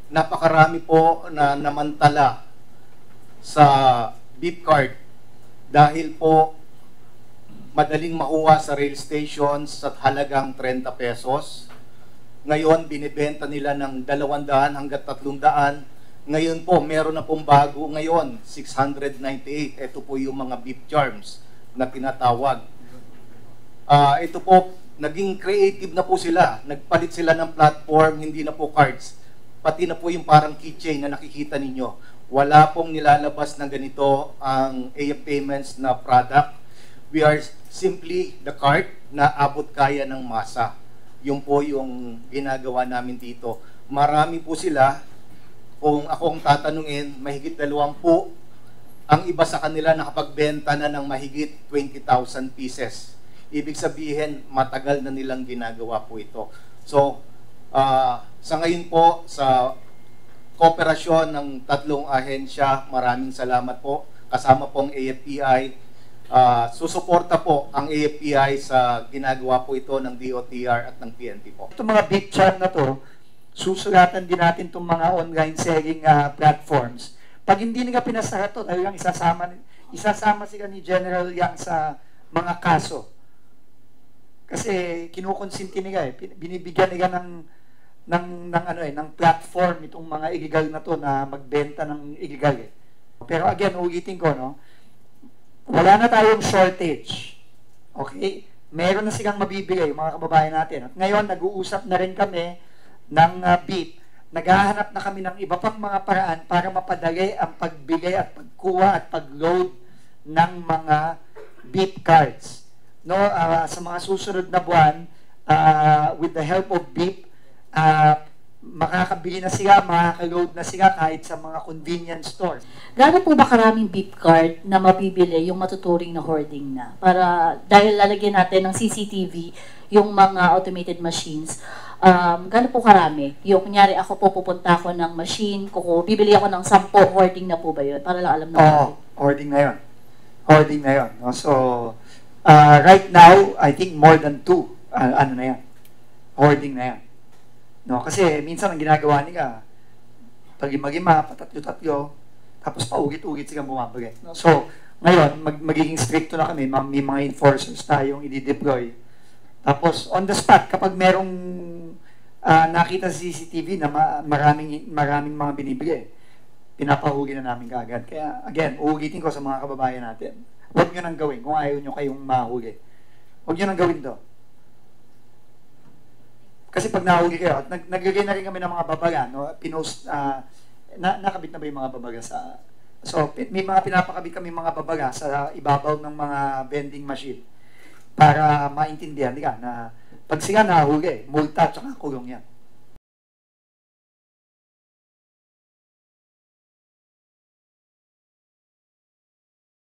napakarami po na namantala sa beep card dahil po madaling makuha sa rail stations sa halagang 30 pesos. Ngayon, binibenta nila ng 200 hanggang 300. Ngayon po, meron na pong bago ngayon, 698. Ito po yung mga beep charms na tinatawag. Ito po, naging creative na po sila. Nagpalit sila ng platform, hindi na po cards. Pati na po yung parang keychain na nakikita ninyo. Wala pong nilalabas na ganito ang AF Payments na product. We are simply the cart na abot kaya ng masa. Yung po yung ginagawa namin dito. Marami po sila. Kung akong tatanungin, mahigit 20. Ang iba sa kanila nakapagbenta na ng mahigit 20,000 pieces. Ibig sabihin, matagal na nilang ginagawa po ito. So, sa ngayon po, sa kooperasyon ng 3 ahensya, maraming salamat po. Kasama po ang AFPI. Susuporta po ang AFPI sa ginagawa po ito ng DOTR at ng PNP po. Itong mga big chat na to, susulatan din natin itong mga online selling platforms. Pag hindi nila pinasara to, talagang isasama sila ni General Yang sa mga kaso. Kasi kinukonsinti nila binibigyan nila ng platform itong mga illegal na to na magbenta ng illegal Pero again, ulitin ko, no? Wala na tayong shortage. Okay? Meron na silang mabibigay, mga kababayan natin. At ngayon, nag-uusap na rin kami ng beep. Naghahanap na kami ng iba pang mga paraan para mapadali ang pagbigay at pagkuha at pag-load ng mga beep cards. No, sa mga susunod na buwan, with the help of beep, makakabili na sila, makaka-load na sila kahit sa mga convenience stores. Gaano po ba karaming beep card na mabibili yung matuturing na hoarding na? Para dahil lalagyan natin ng CCTV yung mga automated machines, gaano po karami? Yung kunyari ako po pupunta ako ng machine, bibili ako ng 10, hoarding na po ba yun? Para lang alam na. Hoarding na yun. Hoarding na yun. No? So, right now, I think more than 2. Ano na yan? Hoarding na yan. No, kasi minsan ang ginagawa nila, pag-ima-ima, patatlo-tatlo, tapos paulit-ulit silang bumabagay. No? So, ngayon, magiging stricto na kami, may mga enforcers tayong i-deploy. Tapos, on the spot, kapag merong nakita sa CCTV na maraming mga binibigay, pinapahuli na namin kaagad. Kaya, again, uulitin ko sa mga kababayan natin, huwag nyo nang gawin kung ayaw nyo kayong mahuli. Huwag nyo nang gawin to. Kasi pag nahuli kayo, at naglagay na rin kami ng mga babaga, no? Pinost, nakabit na ba yung mga babaga sa... So, may mga pinapakabit kami mga babaga sa ibabaw ng mga vending machine para maintindihan nila na pag sila nahuli, multa at saka kulong yan.